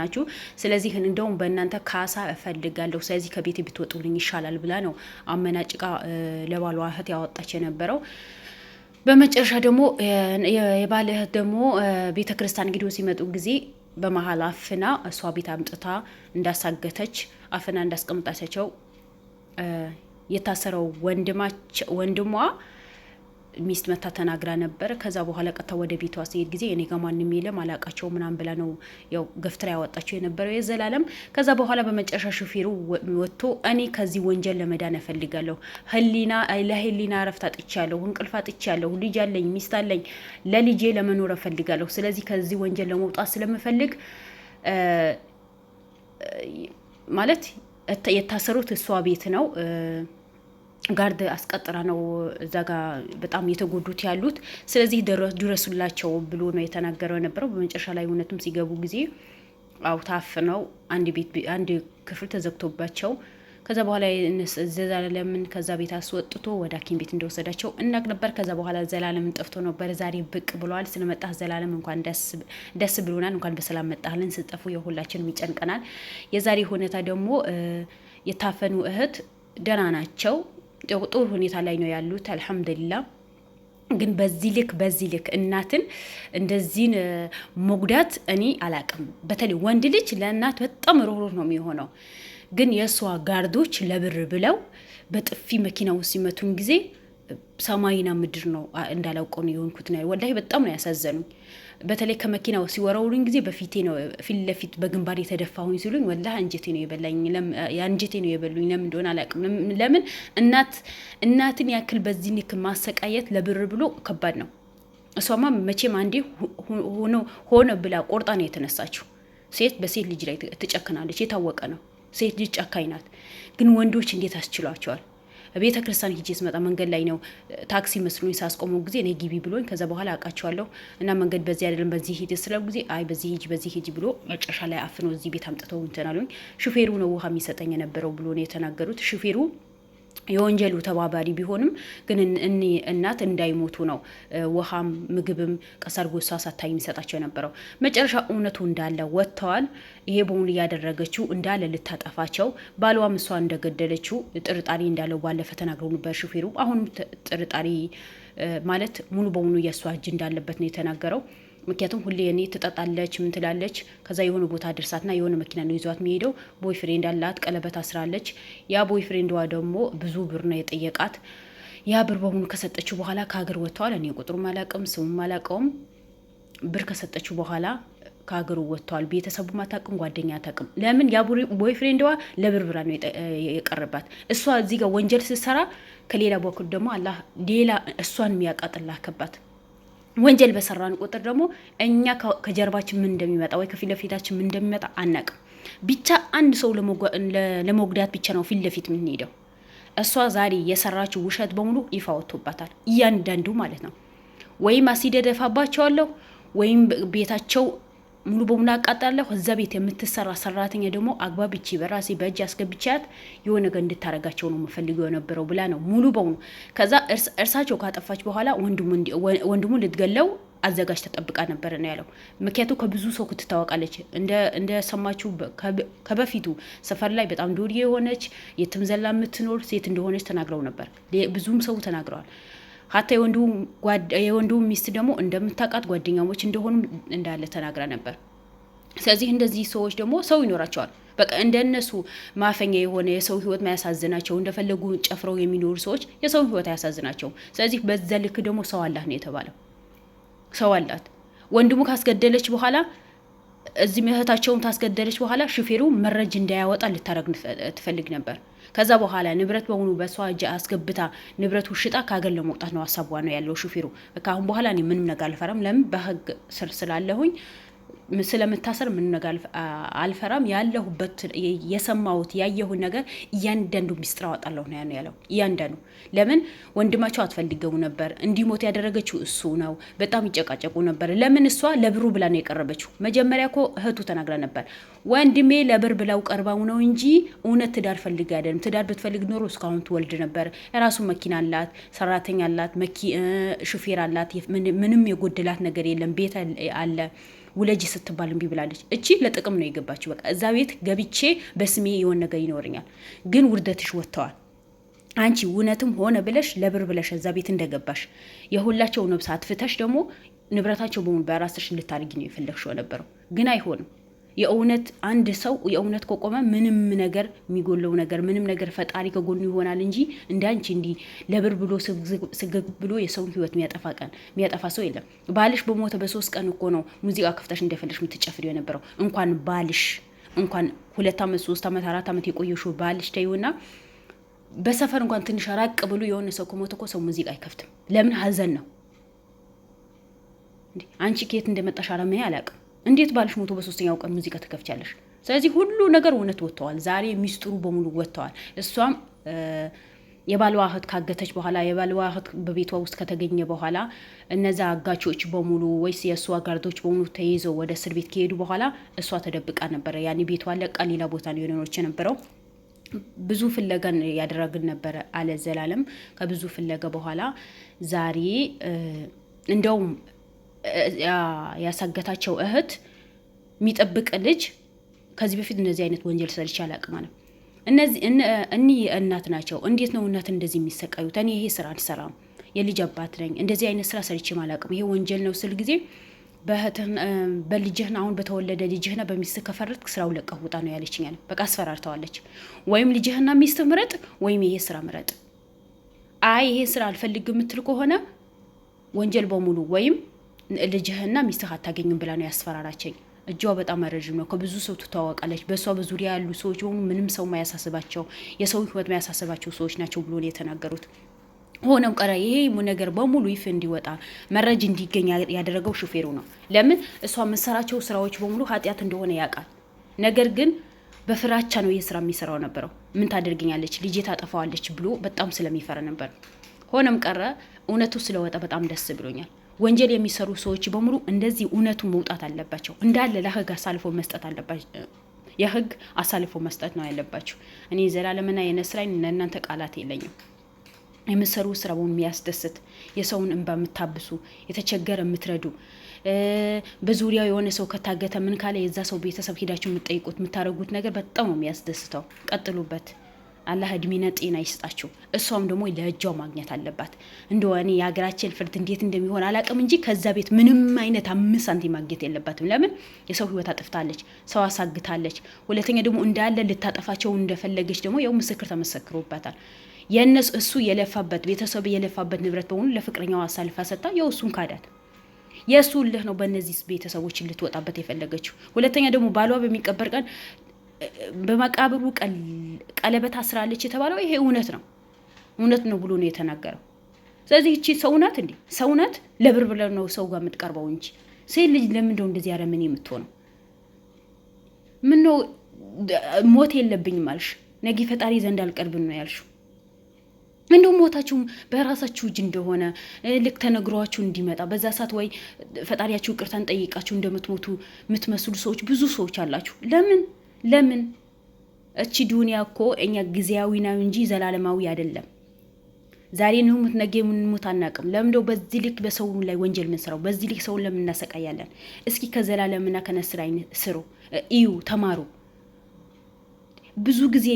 ናችሁ ስለዚህ እንደውም በእናንተ ካሳ እፈልጋለሁ ስለዚህ ከቤት ብትወጡልኝ ይሻላል ብላ ነው አመናጭቃ ለባሏ እህት ያወጣች የነበረው። በመጨረሻ ደግሞ የባለ እህት ደግሞ ቤተክርስቲያን እንግዲህ ሲመጡ ጊዜ በመሀል አፍና እሷ ቤት አምጥታ እንዳሳገተች አፍና እንዳስቀምጣቻቸው የታሰረው ወንድሟ ሚስት መታ ተናግራ ነበር። ከዛ በኋላ ቀጥታ ወደ ቤቷ ሲሄድ ጊዜ እኔ ጋር ማንንም የለም አላቃቸው ምናምን ብላ ነው ያው ገፍትራ ያወጣቸው የነበረው የዘላለም። ከዛ በኋላ በመጨረሻ ሹፌሩ ወጥቶ እኔ ከዚህ ወንጀል ለመዳን እፈልጋለሁ፣ ለህሊና እረፍት አጥቻለሁ፣ እንቅልፍ አጥቻለሁ፣ ልጅ አለኝ፣ ሚስት አለኝ፣ ለልጄ ለመኖር እፈልጋለሁ። ስለዚህ ከዚህ ወንጀል ለመውጣት ስለምፈልግ ማለት የታሰሩት እሷ ቤት ነው ጋርድ አስቀጥራ ነው እዛ ጋር በጣም የተጎዱት ያሉት። ስለዚህ ድረሱላቸው ብሎ ነው የተናገረው የነበረው። በመጨረሻ ላይ እውነቱም ሲገቡ ጊዜ ታፍነው አንድ ክፍል ተዘግቶባቸው ከዛ በኋላ ዘላለምን ከዛ ቤት አስወጥቶ ወደ ሐኪም ቤት እንደወሰዳቸው እናቅ ነበር። ከዛ በኋላ ዘላለምን ጠፍቶ ነበር። ዛሬ ብቅ ብሏል። ስለመጣህ ዘላለም እንኳን ደስ ብሎናል፣ እንኳን በሰላም መጣህልን። ስጠፉ የሁላችንም ይጨንቀናል። የዛሬ ሁኔታ ደግሞ የታፈኑ እህት ደህና ናቸው፣ ጥሩ ሁኔታ ላይ ነው ያሉት አልሐምዱሊላህ። ግን በዚህ ልክ እናትን እንደዚህ መጉዳት እኔ አላቅም። በተለይ ወንድ ልጅ ለእናት በጣም ሮሮት ነው የሚሆነው። ግን የእሷ ጋርዶች ለብር ብለው በጥፊ መኪና ውስጥ ሲመቱን ጊዜ ሰማይና ምድር ነው እንዳላውቀው ነው የሆንኩት ነው። ወላሂ በጣም ነው ያሳዘኑኝ። በተለይ ከመኪናው ሲወረውሩኝ ጊዜ በፊቴ ነው ፊት ለፊት በግንባር የተደፋሁኝ ሲሉኝ ወላሂ አንጀቴ ነው የበላኝ። አንጀቴ ነው የበሉኝ። ለምን እንደሆነ አላውቅም። ለምን እናትን ያክል በዚህ ልክ ማሰቃየት ለብር ብሎ ከባድ ነው። እሷማ መቼም አንዴ ሆነ ብላ ቆርጣ ነው የተነሳችው። ሴት በሴት ልጅ ላይ ትጨክናለች፣ የታወቀ ነው። ሴት ልጅ ጨካኝ ናት። ግን ወንዶች እንዴት አስችሏቸዋል? ቤተ ክርስቲያን ሂጄ ስመጣ መንገድ ላይ ነው ታክሲ መስሎኝ ሳስቆመው ጊዜ እኔ ግቢ ብሎኝ ከዛ በኋላ አውቃቸዋለሁ እና መንገድ በዚህ አይደለም በዚህ ሂድ ስለው ጊዜ አይ በዚህ ሂጂ ብሎ መጨረሻ ላይ አፍኖ እዚህ ቤት አምጥተው እንትን አሉኝ። ሹፌሩ ነው ውሃ የሚሰጠኝ የነበረው ብሎ ነው የተናገሩት። ሹፌሩ የወንጀሉ ተባባሪ ቢሆንም ግን እኔ እናት እንዳይሞቱ ነው ውሃም ምግብም ቀሳር ጎሳ ሳታይ የሚሰጣቸው የነበረው። መጨረሻ እውነቱ እንዳለ ወጥተዋል። ይሄ በሙሉ ያደረገችው እንዳለ ልታጠፋቸው ባሏም እሷ እንደገደለችው ጥርጣሬ እንዳለው ባለፈ ተናግረው ነበር ሹፌሩ። አሁንም ጥርጣሬ ማለት ሙሉ በሙሉ የእሷ እጅ እንዳለበት ነው የተናገረው። ምክንያቱም ሁሌ እኔ ትጠጣለች ምን ትላለች፣ ከዛ የሆነ ቦታ ድርሳትና የሆነ መኪና ነው ይዟት የሚሄደው። ቦይፍሬንድ አላት፣ ቀለበት አስራለች። ያ ቦይፍሬንድዋ ደግሞ ብዙ ብር ነው የጠየቃት። ያ ብር በሙሉ ከሰጠችው በኋላ ከሀገር ወጥተዋል። እኔ ቁጥሩም አላውቅም ስሙም አላውቀውም። ብር ከሰጠችው በኋላ ከሀገሩ ወጥተዋል። ቤተሰቡ አታውቅም፣ ጓደኛ አታውቅም። ለምን ያ ቦይፍሬንድዋ ለብር ብራ ነው የቀረባት። እሷ እዚህ ጋር ወንጀል ስትሰራ ከሌላ በኩል ደግሞ አላህ ሌላ እሷን የሚያቃጥል ላከባት። ወንጀል በሰራን ቁጥር ደግሞ እኛ ከጀርባችን ምን እንደሚመጣ ወይ ከፊት ለፊታችን ምን እንደሚመጣ አናቅም። ብቻ አንድ ሰው ለመጉዳት ብቻ ነው ፊት ለፊት የምንሄደው። እሷ ዛሬ የሰራችው ውሸት በሙሉ ይፋ ወጥቶባታል፣ እያንዳንዱ ማለት ነው። ወይም አሲድ ደፋባቸዋለሁ ወይም ቤታቸው ሙሉ በሙሉ አቃጣለሁ። እዛ ቤት የምትሰራ ሰራተኛ ደግሞ አግባብቼ በራሴ በእጅ አስገብቻት የሆነ ነገር እንድታረጋቸው ነው የምፈልገው የነበረው ብላ ነው ሙሉ በሙሉ። ከዛ እርሳቸው ካጠፋች በኋላ ወንድሙ ልትገለው አዘጋጅ ተጠብቃ ነበር ነው ያለው። ምክንያቱም ከብዙ ሰው ትታወቃለች። እንደ ሰማችሁ ከበፊቱ ሰፈር ላይ በጣም ዱርዬ የሆነች የትም ዘላ የምትኖር ሴት እንደሆነች ተናግረው ነበር። ብዙም ሰው ተናግረዋል። ሀታ የወንዱ ሚስት ደግሞ እንደምታውቃት ጓደኛሞች እንደሆኑ እንዳለ ተናግራ ነበር። ስለዚህ እንደዚህ ሰዎች ደግሞ ሰው ይኖራቸዋል። በቃ እንደነሱ ማፈኛ የሆነ የሰው ህይወት ማያሳዝናቸው እንደፈለጉ ጨፍረው የሚኖሩ ሰዎች የሰው ህይወት አያሳዝናቸው። ስለዚህ በዛ ልክ ደግሞ ሰው አላት ነው የተባለው። ሰው አላት። ወንድሙ ካስገደለች በኋላ እዚህ እህታቸውን ታስገደለች በኋላ ሹፌሩ መረጃ እንዳያወጣ ልታረግ ትፈልግ ነበር። ከዛ በኋላ ንብረት በሙሉ በሷ እጅ አስገብታ ንብረቱ ሽጣ ከሀገር ለመውጣት ነው ሀሳቧ ነው ያለው ሹፌሩ። ካሁን በኋላ እኔ ምንም ነገር አልፈራም፣ ለምን በህግ ስር ስላለሁኝ ስለምታሰር ምንም ነገር አልፈራም። ያለሁበት የሰማሁት ያየሁት ነገር እያንዳንዱ ሚስጥር አወጣለሁ ነው ያለው። እያንዳንዱ ለምን ወንድማቸው አትፈልገው ነበር እንዲሞት ያደረገችው እሱ ነው። በጣም ይጨቃጨቁ ነበር። ለምን እሷ ለብሩ ብላ ነው የቀረበችው። መጀመሪያ እኮ እህቱ ተናግራ ነበር። ወንድሜ ለብር ብላው ቀርባው ነው እንጂ እውነት ትዳር ፈልግ አይደለም። ትዳር ብትፈልግ ኖሮ እስካሁን ትወልድ ነበር። የራሱ መኪና አላት፣ ሰራተኛ አላት፣ ሹፌር አላት። ምንም የጎደላት ነገር የለም። ቤት አለ፣ ውለጂ ስትባል እምቢ ብላለች። እቺ ለጥቅም ነው የገባችው። በቃ እዛ ቤት ገብቼ በስሜ የሆነ ነገር ይኖርኛል፣ ግን ውርደትሽ ወጥተዋል። አንቺ እውነትም ሆነ ብለሽ ለብር ብለሽ እዛ ቤት እንደገባሽ የሁላቸው ነብስ አትፍተሽ ደግሞ ንብረታቸው በሙሉ በራስሽ እንድታርጊ ነው የፈለግሽው ነበረው፣ ግን አይሆንም። የእውነት አንድ ሰው የእውነት ከቆመ ምንም ነገር የሚጎለው ነገር ምንም ነገር ፈጣሪ ከጎኑ ይሆናል እንጂ እንዳንቺ እንዲ ለብር ብሎ ስግግ ብሎ የሰውን ህይወት የሚያጠፋ ሰው የለም። ባልሽ በሞተ በ3 ቀን እኮ ነው ሙዚቃ ከፍተሽ እንደፈለሽ የምትጨፍሪው የነበረው። እንኳን ባልሽ እንኳን 2 ዓመት 3 ዓመት 4 ዓመት የቆየሽው ባልሽ ተይውና በሰፈር እንኳን ትንሽ ራቅ ብሎ የሆነ ሰው ከሞተ እኮ ሰው ሙዚቃ አይከፍትም። ለምን? ሀዘን ነው። አንቺ ከየት እንደመጣሽ አላማዬ አላውቅም። እንዴት ባልሽ ሞቶ በ3ኛው ቀን ሙዚቃ ትከፍቻለሽ? ስለዚህ ሁሉ ነገር እውነት ወጥተዋል። ዛሬ ሚስጥሩ በሙሉ ወጥተዋል። እሷም የባልዋ እህት ካገተች በኋላ የባልዋ እህት በቤቷ ውስጥ ከተገኘ በኋላ እነዛ አጋቾች በሙሉ ወይስ የእሷ ጋርዶች በሙሉ ተይዘው ወደ እስር ቤት ከሄዱ በኋላ እሷ ተደብቃ ነበረ። ያኔ ቤቷ ለቃ ሌላ ቦታ ነው የኖረች የነበረው። ብዙ ፍለጋን ያደረግን ነበረ አለ ዘላለም። ከብዙ ፍለጋ በኋላ ዛሬ እንደውም ያሳገታቸው እህት የሚጠብቅ ልጅ ከዚህ በፊት እንደዚህ አይነት ወንጀል ሰርቼ አላቅም ማለት እኒህ እናት ናቸው። እንዴት ነው እናት እንደዚህ የሚሰቃዩት? እኔ ይሄ ስራ አልሰራም፣ የልጅ አባት ነኝ፣ እንደዚህ አይነት ስራ ሰርቼ አላቅም፣ ይሄ ወንጀል ነው ስል ጊዜ በልጅህና አሁን በተወለደ ልጅህና በሚስት ከፈረጥክ ስራው ለቀህ ውጣ ነው ያለችኝ። በቃ አስፈራርተዋለች። ወይም ልጅህና ሚስት ምረጥ ወይም ይሄ ስራ ምረጥ። አይ ይሄ ስራ አልፈልግም የምትል ከሆነ ወንጀል በሙሉ ወይም ልጅህና ሚስትህ አታገኝም ብላ ነው ያስፈራራቸኝ። እጇ በጣም ረዥም ነው። ከብዙ ሰው ትተዋወቃለች። በእሷ በዙሪያ ያሉ ሰዎች በሙሉ ምንም ሰው ማያሳስባቸው የሰው ህይወት ማያሳስባቸው ሰዎች ናቸው ብሎ ነው የተናገሩት። ሆነም ቀረ ይሄ ነገር በሙሉ ይፍ እንዲወጣ መረጃ እንዲገኝ ያደረገው ሹፌሩ ነው። ለምን? እሷ መሰራቸው ስራዎች በሙሉ ኃጢአት እንደሆነ ያውቃል። ነገር ግን በፍራቻ ነው ይህ ስራ የሚሰራው ነበረው። ምን ታደርገኛለች ልጄ ታጠፋዋለች ብሎ በጣም ስለሚፈራ ነበር። ሆነም ቀረ እውነቱ ስለወጣ በጣም ደስ ብሎኛል። ወንጀል የሚሰሩ ሰዎች በሙሉ እንደዚህ እውነቱ መውጣት አለባቸው። እንዳለ ለህግ አሳልፎ መስጠት አለባቸው። የህግ አሳልፎ መስጠት ነው ያለባቸው። እኔ ዘላለምና የነስራይን ለእናንተ ቃላት የለኝም። የምትሰሩ ስራ በሙሉ የሚያስደስት የሰውን እንባ የምታብሱ የተቸገረ የምትረዱ በዙሪያው የሆነ ሰው ከታገተ ምን ካለ የዛ ሰው ቤተሰብ ሄዳችሁ የምትጠይቁት የምታደርጉት ነገር በጣም ነው የሚያስደስተው። ቀጥሉበት። አላህ እድሜና ጤና ይስጣችሁ። እሷም ደግሞ ለእጇው ማግኘት አለባት። እንደሆነ የሀገራችን ፍርድ እንዴት እንደሚሆን አላውቅም እንጂ ከዛ ቤት ምንም አይነት 5 ሳንቲም ማግኘት የለባትም። ለምን? የሰው ህይወት አጥፍታለች፣ ሰው አሳግታለች። ሁለተኛ ደግሞ እንዳለ ልታጠፋቸው እንደፈለገች ደግሞ ያው ምስክር ተመሰክሮባታል። የነሱ እሱ የለፋበት ቤተሰብ የለፋበት ንብረት በሙሉ ለፍቅረኛው አሳልፋ ሰጣ። ያው እሱን ካዳት። የእሱ ልህ ነው በእነዚህ ቤተሰቦች ልትወጣበት የፈለገችው። ሁለተኛ ደግሞ ባሏ በሚቀበር ቀን በመቃብሩ ቀለበት አስራለች የተባለው ይሄ እውነት ነው ብሎ ነው የተናገረው። ስለዚህ እቺ ሰውናት እንዴ ሰውናት ለብር ብለው ነው ሰው ጋር የምትቀርበው እንጂ ሴት ልጅ ለምንድነው እንደዚህ ያረምን የምትሆነው? ምን ነው ሞት የለብኝም አልሽ፣ ነጊ ፈጣሪ ዘንድ አልቀርብም ነው ያልሽው። እንደው ሞታችሁ በራሳችሁ እጅ እንደሆነ ልክ ተነግሯችሁ እንዲመጣ በዛ ሰዓት ወይ ፈጣሪያችሁ ይቅርታን ጠይቃችሁ እንደምትሞቱ የምትመስሉ ሰዎች ብዙ ሰዎች አላችሁ። ለምን እቺ ዱንያ እኮ እኛ ጊዜያዊ ነው እንጂ ዘላለማዊ አይደለም። ዛሬ ነው ነገ ምን አናውቅም። ለምንድነው በዚህ ልክ በሰው ላይ ወንጀል ምንሰራው? በዚህ ልክ ሰውን ለምን እናሰቃያለን? እስኪ ከዘላለምና ከነስር አይነት ስሩ፣ እዩ፣ ተማሩ። ብዙ ጊዜ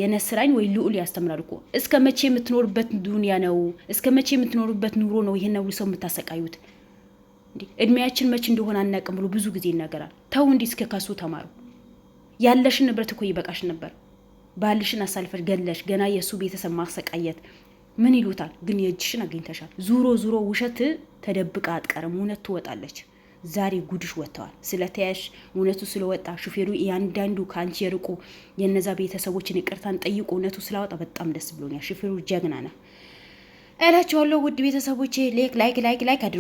የነስራይን ወይ ልዑል ያስተምራል እኮ እስከ መቼ የምትኖርበት ዱንያ ነው? እስከ መቼ የምትኖርበት ኑሮ ነው ይሄን ነው ሰው የምታሰቃዩት? እድሜያችን መቼ እንደሆነ አናውቅም ብሎ ብዙ ጊዜ ይናገራል። ተው እንዲህ እስከ ከሱ ተማሩ። ያለሽን ንብረት እኮ ይበቃሽ ነበር። ባልሽን አሳልፈሽ ገለሽ ገና የሱ ቤተሰብ ማሰቃየት ምን ይሉታል? ግን የእጅሽን አግኝተሻል። ዙሮ ውሸት ተደብቃ አትቀርም፣ እውነት ትወጣለች። ዛሬ ጉድሽ ወጥተዋል። ስለተያሽ እውነቱ ስለወጣ ሹፌሩ ያንዳንዱ ከአንቺ የርቁ የነዛ ቤተሰቦችን ይቅርታን ጠይቁ እውነቱ ስላወጣ በጣም ደስ ብሎኛል። ሹፌሩ ጀግና ነው እላችኋለሁ። ውድ ቤተሰቦቼ ላይክ አድርጉ።